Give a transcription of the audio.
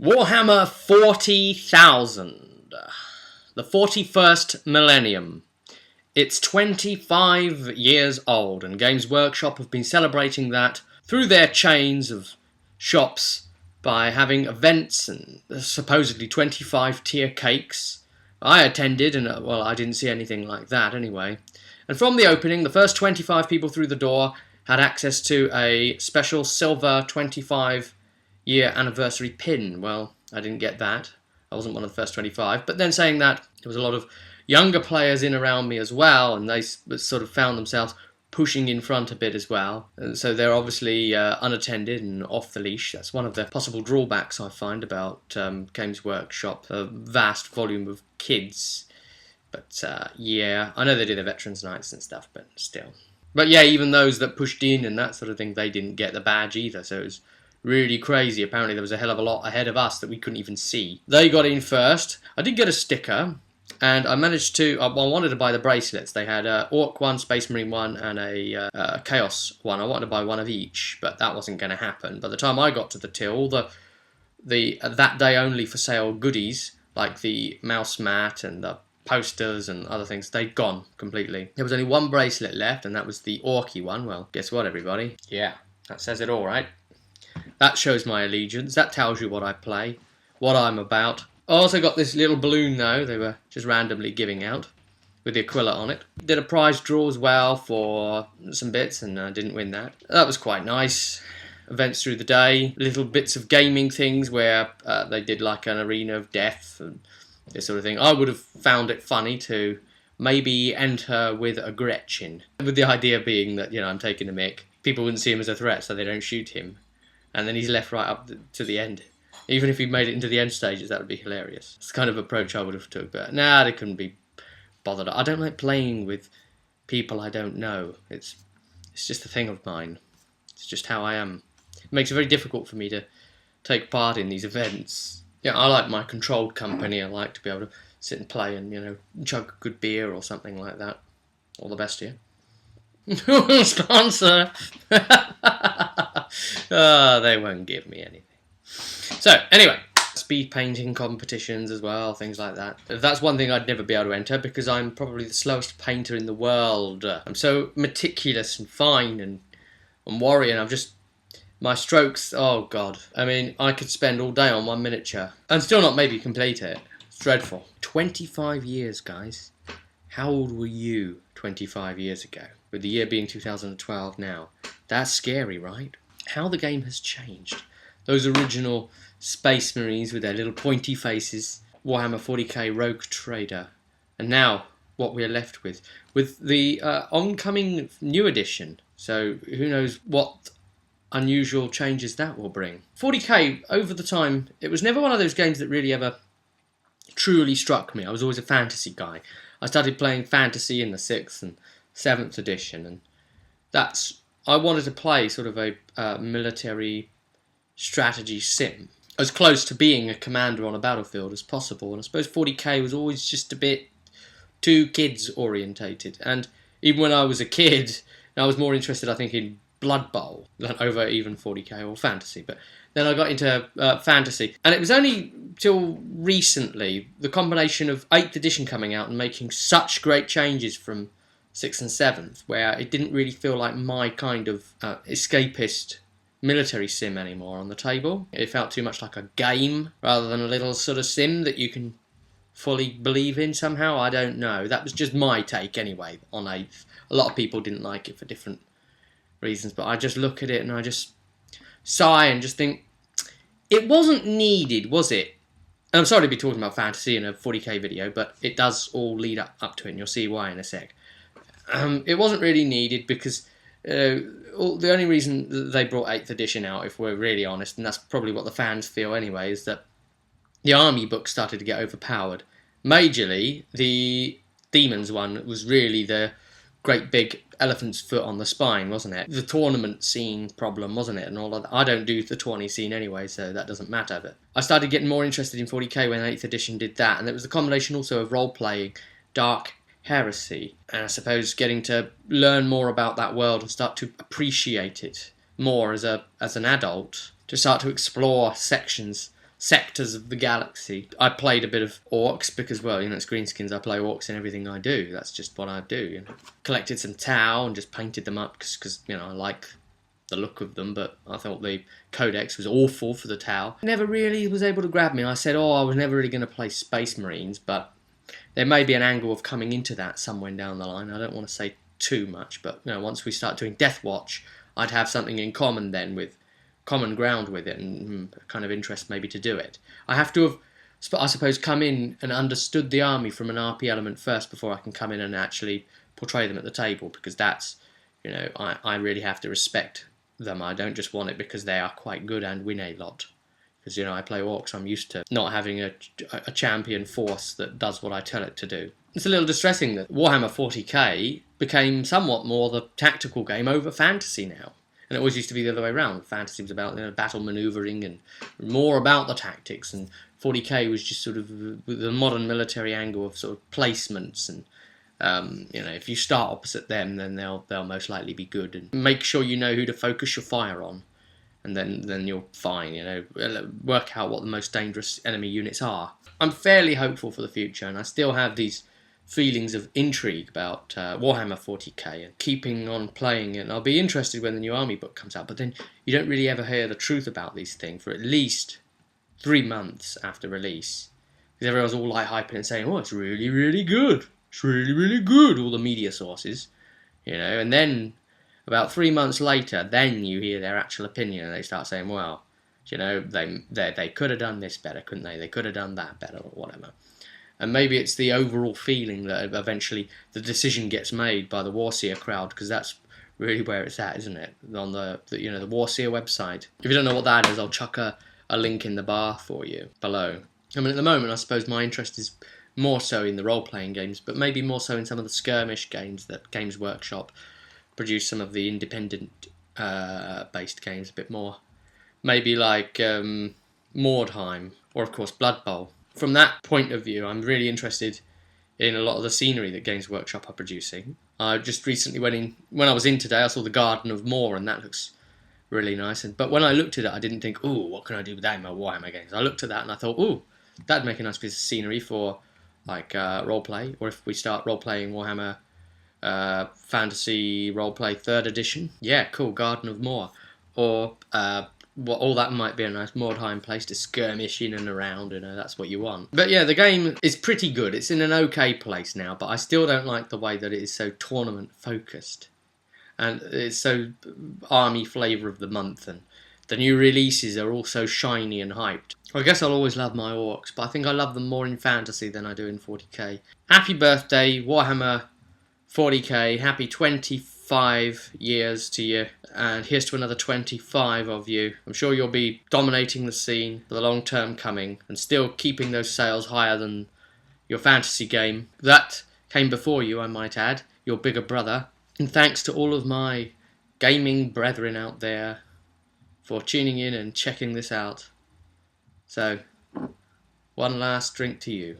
Warhammer 40,000. The 41st millennium. It's 25 years old, and Games Workshop have been celebrating that through their chains of shops by having events and supposedly 25 tier cakes. I attended, and well, I didn't see anything like that anyway. And from the opening, the first 25 people through the door had access to a special silver 25-year anniversary pin. Well, I didn't get that. I wasn't one of the first 25. But then saying that, there was a lot of younger players in around me as well, and they sort of found themselves pushing in front a bit as well. And so they're obviously unattended and off the leash. That's one of the possible drawbacks I find about Games Workshop, a vast volume of kids. But yeah, I know they do their Veterans Nights and stuff, but still. But yeah, even those that pushed in and that sort of thing, they didn't get the badge either, so it was really crazy. Apparently there was a hell of a lot ahead of us that we couldn't even see. They got in first. I did get a sticker, and I managed to... I wanted to buy the bracelets. They had Orc 1, Space Marine 1, and a Chaos 1. I wanted to buy one of each, but that wasn't going to happen. By the time I got to the till, all the that day only for sale goodies, like the mouse mat and the posters and other things, they'd gone completely. There was only one bracelet left, and that was the Orky one. Well, guess what, everybody? Yeah, that says it all, right? That shows my allegiance. That tells you what I play, what I'm about. I also got this little balloon, though. They were just randomly giving out with the Aquila on it. Did a prize draw as well for some bits, and I didn't win that. That was quite nice. Events through the day. Little bits of gaming things where they did like an arena of death and this sort of thing. I would have found it funny to maybe enter with a Gretchen, with the idea being that, you know, I'm taking a mick. People wouldn't see him as a threat, so they don't shoot him. And then he's left right up to the end. Even if he made it into the end stages, that would be hilarious. It's the kind of approach I would have took, but nah, they couldn't be bothered. I don't like playing with people I don't know. It's just a thing of mine. It's just how I am. It makes it very difficult for me to take part in these events. Yeah, I like my controlled company. I like to be able to sit and play and, you know, chug a good beer or something like that. All the best to you. Sponsor! Oh, they won't give me anything. So, anyway, speed painting competitions as well, things like that. That's one thing I'd never be able to enter because I'm probably the slowest painter in the world. I'm so meticulous and fine and warrior, and I've just... My strokes, oh god. I mean, I could spend all day on one miniature and still not maybe complete it. It's dreadful. 25 years, guys. How old were you 25 years ago? With the year being 2012 now. That's scary, right? How the game has changed. Those original Space Marines with their little pointy faces. Warhammer 40k Rogue Trader. And now, what we're left with the oncoming new edition. So, who knows what unusual changes that will bring. 40k, over the time, it was never one of those games that really ever truly struck me. I was always a fantasy guy. I started playing fantasy in the 6th and 7th edition, and I wanted to play sort of a military strategy sim, as close to being a commander on a battlefield as possible, and I suppose 40k was always just a bit too kids orientated, and even when I was a kid, I was more interested, I think, in Blood Bowl than over even 40k or fantasy. But then I got into fantasy, and it was only till recently, the combination of 8th edition coming out and making such great changes from 6th and 7th, where it didn't really feel like my kind of escapist military sim anymore on the table. It felt too much like a game rather than a little sort of sim that you can fully believe in somehow. I don't know. That was just my take anyway on 8th. A lot of people didn't like it for different reasons, but I just look at it and I just sigh and just think, it wasn't needed, was it? And I'm sorry to be talking about fantasy in a 40k video, but it does all lead up to it, and you'll see why in a sec. It wasn't really needed because the only reason they brought 8th edition out, if we're really honest, and that's probably what the fans feel anyway, is that the army book started to get overpowered. Majorly, the Demons one was really the great big elephant's foot on the spine, wasn't it? The tournament scene problem, wasn't it? And all of that. I don't do the tourney scene anyway, so that doesn't matter. But I started getting more interested in 40k when 8th edition did that, and it was the combination also of role-playing, Dark Heresy, and I suppose getting to learn more about that world and start to appreciate it more as an adult, to start to explore sections sectors of the galaxy. I played a bit of orcs because, well, you know, it's greenskins. I play orcs in everything I do. That's just what I do. You know, collected some Tau and just painted them up because you know I like the look of them. But I thought the codex was awful for the Tau. Never really was able to grab me. I said, oh, I was never really going to play Space Marines, but there may be an angle of coming into that somewhere down the line. I don't want to say too much, but you know, once we start doing Death Watch, I'd have something in common then with common ground with it and kind of interest maybe to do it. I have to have, I suppose, come in and understood the army from an RP element first before I can come in and actually portray them at the table, because that's, you know, I really have to respect them. I don't just want it because they are quite good and win a lot. Because, you know, I play orcs, I'm used to not having a champion force that does what I tell it to do. It's a little distressing that Warhammer 40k became somewhat more the tactical game over fantasy now. And it always used to be the other way around. Fantasy was about, you know, battle manoeuvring and more about the tactics, and 40k was just sort of the modern military angle of sort of placements and you know, if you start opposite them, then they'll most likely be good, and make sure you know who to focus your fire on, and then you're fine. You know, work out what the most dangerous enemy units are. I'm fairly hopeful for the future, and I still have these feelings of intrigue about Warhammer 40k and keeping on playing it. And I'll be interested when the new army book comes out, but then you don't really ever hear the truth about these things for at least 3 months after release, because everyone's all like hyping and saying, oh, it's really, really good, it's really, really good, all the media sources, you know, and then about 3 months later, then you hear their actual opinion and they start saying, well, you know, they could have done this better, couldn't they? They could have done that better, or whatever. And maybe it's the overall feeling that eventually the decision gets made by the Warseer crowd, because that's really where it's at, isn't it? On the you know, the Warseer website. If you don't know what that is, I'll chuck a link in the bar for you below. I mean, at the moment, I suppose my interest is more so in the role-playing games, but maybe more so in some of the skirmish games that Games Workshop produce, some of the independent based games a bit more. Maybe like Mordheim, or of course Blood Bowl. From that point of view, I'm really interested in a lot of the scenery that Games Workshop are producing. I just recently when I was in today, I saw the Garden of Moor, and that looks really nice. But when I looked at it, I didn't think, ooh, what can I do with that in my Warhammer games? I looked at that and I thought, ooh, that'd make a nice piece of scenery for like roleplay, or if we start role-playing Warhammer Fantasy Roleplay 3rd edition. Yeah, cool, Garden of Moor. Or all that might be a nice Mordheim place to skirmish in and around, you know, that's what you want. But yeah, the game is pretty good. It's in an okay place now, but I still don't like the way that it is so tournament focused. And it's so army flavour of the month, and the new releases are all so shiny and hyped. I guess I'll always love my orcs, but I think I love them more in fantasy than I do in 40k. Happy birthday, Warhammer 40k. Happy 25 years to you. And here's to another 25 of you. I'm sure you'll be dominating the scene for the long term coming, and still keeping those sales higher than your fantasy game. That came before you, I might add, your bigger brother. And thanks to all of my gaming brethren out there for tuning in and checking this out. So, one last drink to you.